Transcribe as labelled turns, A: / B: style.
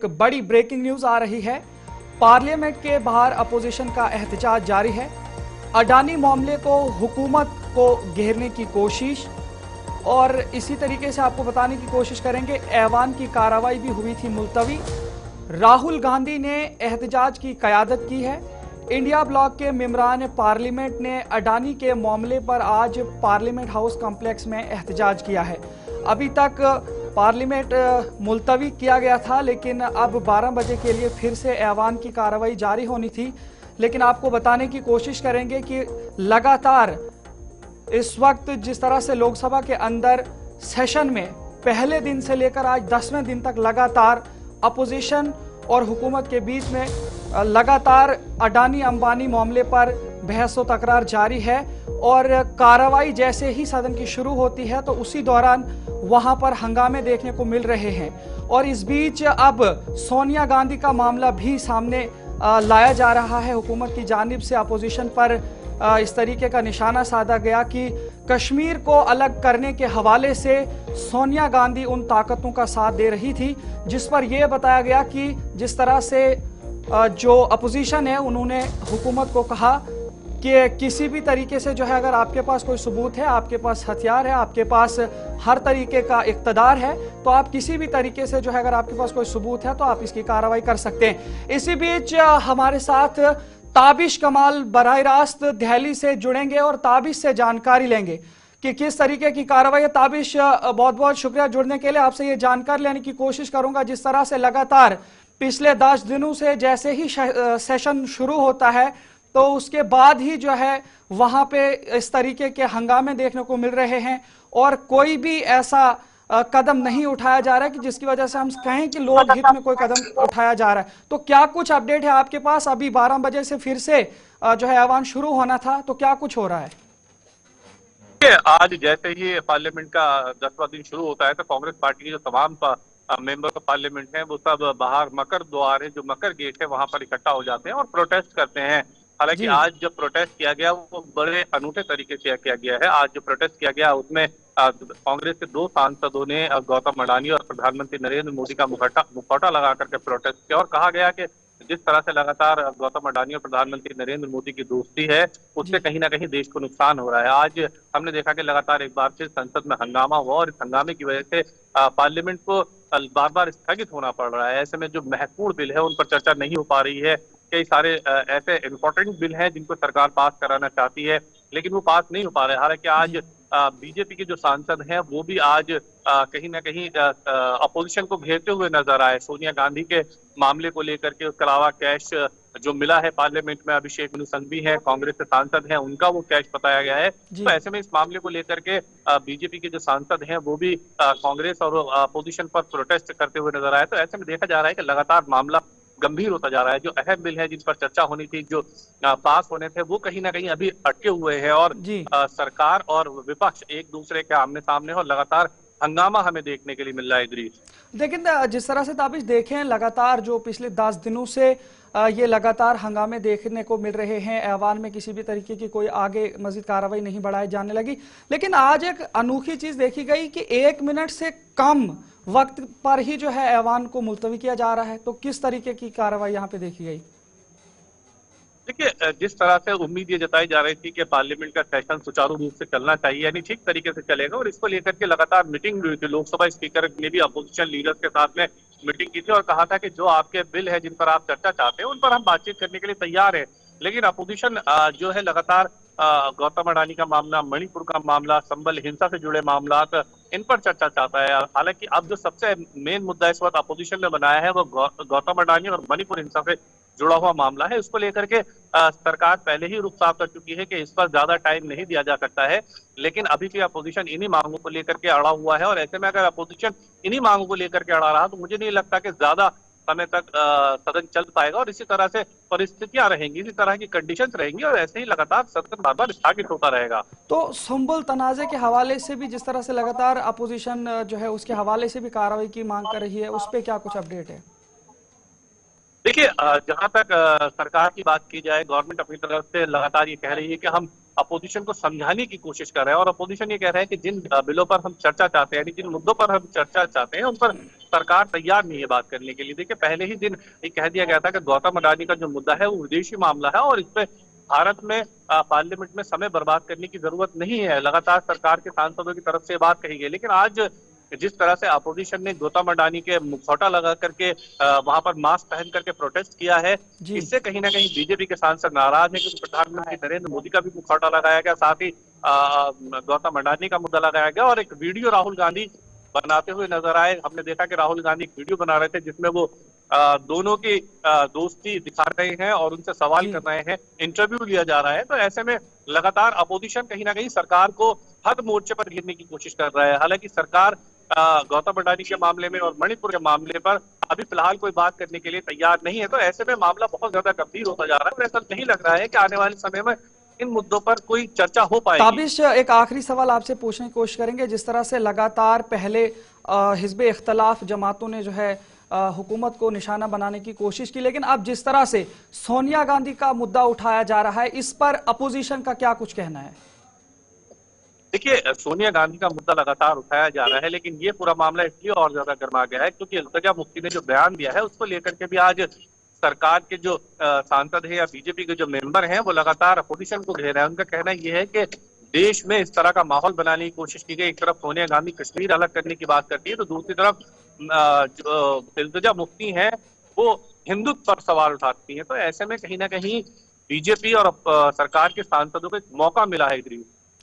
A: एक बड़ी breaking news आ रही है। पार्लियामेंट के बाहर अपोजिशन का एहतजाज जारी है। अडानी मामले को हुकूमत को घेरने की कोशिश, और इसी तरीके से आपको बताने की कोशिश करेंगे ऐवान की कार्रवाई भी हुई थी मुलतवी। राहुल गांधी ने एहतजाज की क़यादत की है। इंडिया ब्लॉक के मेंबरान पार्लियामेंट ने अडानी के मामले पर आज पार्लियामेंट हाउस कॉम्प्लेक्स में एहतजाज किया है। अभी तक पार्लियामेंट मुलतवी किया गया था, लेकिन अब 12 बजे के लिए फिर से ऐवान की कार्रवाई जारी होनी थी। लेकिन आपको बताने की कोशिश करेंगे कि लगातार इस वक्त जिस तरह से लोकसभा के अंदर सेशन में पहले दिन से लेकर आज 10वें दिन तक लगातार अपोजिशन और हुकूमत के बीच में लगातार अडानी अंबानी मामले पर बहस व तकरार जारी है, और कार्रवाई जैसे ही सदन की शुरू होती है तो उसी दौरान वहां पर हंगामे देखने को मिल रहे हैं। और इस बीच अब सोनिया गांधी का मामला भी सामने लाया जा रहा है। हुकूमत की जानिब से अपोजिशन पर इस तरीके का निशाना साधा गया कि कश्मीर को अलग करने के हवाले से सोनिया गांधी उन ताकतों का साथ दे रही थी, जिस पर यह बताया गया कि जिस तरह से जो अपोजिशन है उन्होंने हुकूमत को कहा कि किसी भी तरीके से जो है अगर आपके पास कोई सबूत है, आपके पास हथियार है, आपके पास हर तरीके का इक़्तिदार है, तो आप किसी भी तरीके से जो है अगर आपके पास कोई सबूत है तो आप इसकी कार्रवाई कर सकते हैं। इसी बीच हमारे साथ ताबिश कमाल बराह रास्त दिल्ली से जुड़ेंगे और ताबिश से जानकारी लेंगे कि किस तरीके की कार्रवाई है। ताबिश, बहुत बहुत शुक्रिया जुड़ने के लिए। आपसे ये जानकारी लेने की कोशिश करूंगा, जिस तरह से लगातार पिछले 10 दिनों से जैसे ही सेशन शुरू होता है तो उसके बाद ही जो है वहां पे इस तरीके के हंगामे देखने को मिल रहे हैं, और कोई भी ऐसा कदम नहीं उठाया जा रहा है कि जिसकी वजह से हम कहें कि लोक हित में कोई कदम उठाया जा रहा है। तो क्या कुछ अपडेट है आपके पास? अभी 12 बजे से फिर से जो है ऐवान शुरू होना था, तो क्या कुछ हो रहा है?
B: आज जैसे ही पार्लियामेंट का 10वां दिन शुरू होता है तो कांग्रेस पार्टी के जो तमाम मेंबर ऑफ पार्लियामेंट हैं वो सब बाहर मकर द्वार है, जो मकर गेट है, वहां पर इकट्ठा हो जाते हैं और प्रोटेस्ट करते हैं। हालांकि आज जो प्रोटेस्ट किया गया वो बड़े अनूठे तरीके से किया गया है। आज जो प्रोटेस्ट किया गया उसमें कांग्रेस के 2 सांसदों ने गौतम अडानी और प्रधानमंत्री नरेंद्र मोदी का मुखौटा लगा करके प्रोटेस्ट किया, और कहा गया कि जिस तरह से लगातार गौतम अडानी और प्रधानमंत्री नरेंद्र मोदी की दोस्ती है उससे कहीं ना कहीं देश को नुकसान हो रहा है। आज हमने देखा कि लगातार एक बार फिर संसद में हंगामा हुआ, और इस हंगामे की वजह से पार्लियामेंट को बार बार स्थगित होना पड़ रहा है। ऐसे में जो महत्वपूर्ण बिल है उन पर चर्चा नहीं हो पा रही है। कई सारे ऐसे इंपॉर्टेंट बिल हैं जिनको सरकार पास कराना चाहती है लेकिन वो पास नहीं हो पा रहे। हालांकि आज बीजेपी के जो सांसद हैं वो भी आज कहीं ना कहीं अपोजिशन को घेरते हुए नजर आए। सोनिया गांधी के मामले को लेकर के, उसके अलावा कैश जो मिला है पार्लियामेंट में, अभिषेक मनु सिंघवी हैं, कांग्रेस के सांसद हैं, उनका वो कैश बताया गया है। तो ऐसे में इस मामले को लेकर के बीजेपी के जो सांसद हैं वो भी कांग्रेस और अपोजिशन पर प्रोटेस्ट करते हुए नजर आए। तो ऐसे में देखा जा रहा है कि लगातार मामला गंभीर होता जा रहा है। जो अहम बिल है जिन पर चर्चा होनी थी, जो पास होने थे, वो कहीं ना कहीं अभी अटके हुए हैं, और सरकार और विपक्ष एक दूसरे के आमने सामने, और लगातार हंगामा हमें देखने के लिए मिल रहा है।
A: लेकिन जिस तरह से ताबिश देखें, लगातार जो पिछले 10 दिनों से ये लगातार हंगामे देखने को मिल रहे हैं, ऐवान में किसी भी तरीके की कोई आगे मजीद कार्रवाई नहीं बढ़ाई जाने लगी। लेकिन आज एक अनोखी चीज देखी गई कि 1 मिनट से कम वक्त पर ही जो है ऐवान को मुलतवी किया जा रहा है। तो किस तरीके की कार्रवाई यहाँ पे देखी गई?
B: देखिए, जिस तरह से उम्मीद ये जताई जा रही थी कि पार्लियामेंट का सेशन सुचारू रूप से चलना चाहिए, यानी ठीक तरीके से चलेगा, और इसको लेकर के लगातार मीटिंग हुई थी। लोकसभा स्पीकर ने भी अपोजिशन लीडर्स के साथ में मीटिंग की थी और कहा था कि जो आपके बिल है जिन पर आप चर्चा चाहते हैं उन पर हम बातचीत करने के लिए तैयार है। लेकिन अपोजिशन जो है लगातार गौतम अडानी का मामला, मणिपुर का मामला, संबल हिंसा से जुड़े मामला, इन पर चर्चा चाहता है। हालांकि अब जो सबसे मेन मुद्दा इस वक्त अपोजिशन ने बनाया है वो गौतम अडानी और मणिपुर हिंसा से जुड़ा हुआ मामला है। उसको लेकर के सरकार पहले ही रुख साफ कर चुकी है कि इस पर ज्यादा टाइम नहीं दिया जा सकता है, लेकिन अभी भी अपोजिशन इन्हीं मांगों को लेकर के अड़ा हुआ है। और ऐसे में अगर अपोजिशन इन्हीं मांगों को लेकर के अड़ा रहा तो मुझे नहीं लगता कि ज्यादा समय तक सदन चल पाएगा, और इसी तरह से परिस्थितियां रहेंगी, इसी तरह की कंडीशंस रहेंगी, और ऐसे ही लगातार सदन बार बार स्थगित होता रहेगा।
A: तो संबल तनाजे के हवाले से भी जिस तरह से लगातार अपोजिशन जो है उसके हवाले से भी कार्रवाई की मांग कर रही है, उस पर क्या कुछ अपडेट है?
B: देखिए, जहां तक सरकार की बात की जाए, गवर्नमेंट अपनी तरफ से लगातार ये कह रही है कि हम अपोजिशन को समझाने की कोशिश कर रहे हैं। और अपोजिशन ये कह रहा है कि जिन बिलों पर हम चर्चा चाहते हैं, यानी जिन मुद्दों पर हम चर्चा चाहते हैं, उन पर सरकार तैयार नहीं है बात करने के लिए। देखिए, पहले ही दिन ये कह दिया गया था कि गौतम अडानी का जो मुद्दा है वो विदेशी मामला है और इस पे भारत में पार्लियामेंट में समय बर्बाद करने की जरूरत नहीं है। लगातार सरकार के सांसदों की तरफ से बात कही गई, लेकिन आज जिस तरह से अपोजिशन ने गौतम अडानी के मुखौटा लगा करके वहां पर मास्क पहन करके प्रोटेस्ट किया है,
A: जी।
B: इससे कहीं ना कहीं बीजेपी के सांसद नाराज है, क्योंकि प्रधानमंत्री नरेंद्र मोदी का भी मुखौटा लगाया गया, साथ ही गौतम अडानी का मुद्दा लगाया गया और एक वीडियो राहुल गांधी बनाते हुए नजर आए। हमने देखा कि राहुल गांधी एक वीडियो बना रहे थे जिसमें वो दोनों की दोस्ती दिखा रहे हैं और उनसे सवाल
A: जी।
B: कर रहे हैं, इंटरव्यू लिया जा रहा है। तो ऐसे में लगातार अपोजिशन कहीं ना कहीं सरकार को हर मोर्चे पर घेरने की कोशिश कर रहा है। हालांकि सरकार गौतम अडानी के मामले में और मणिपुर के मामले पर अभी फिलहाल कोई बात करने के लिए तैयार नहीं है। तो ऐसे में मामला बहुत ज्यादा गंभीर होता जा रहा है और ऐसा नहीं लग रहा है कि आने वाले समय में इन मुद्दों पर कोई चर्चा हो पाएगी।
A: ताबिश, एक आखिरी सवाल आपसे पूछने की कोशिश करेंगे। जिस तरह से लगातार पहले हिज़्ब इख्तलाफ जमातों ने जो है हुकूमत को निशाना बनाने की कोशिश की, लेकिन अब जिस तरह से सोनिया गांधी का मुद्दा उठाया जा रहा है, इस पर अपोजिशन का क्या कुछ कहना है?
B: देखिए, सोनिया गांधी का मुद्दा लगातार उठाया जा रहा है, लेकिन ये पूरा मामला इसलिए और ज्यादा गर्मा गया है क्योंकि इल्तिजा मुफ्ती ने जो बयान दिया है उसको लेकर के भी आज सरकार के जो सांसद है या बीजेपी के जो मेंबर हैं वो लगातार अपोजिशन को घेर रहे हैं। उनका कहना यह है कि देश में इस तरह का माहौल बनाने की कोशिश की गई। एक तरफ सोनिया गांधी कश्मीर अलग करने की बात करती है, तो दूसरी तरफ जो इल्तिजा मुफ्ती हैं वो हिंदुत्व पर सवाल उठाती हैं। तो ऐसे में कहीं ना कहीं बीजेपी और सरकार के सांसदों को एक मौका मिला है।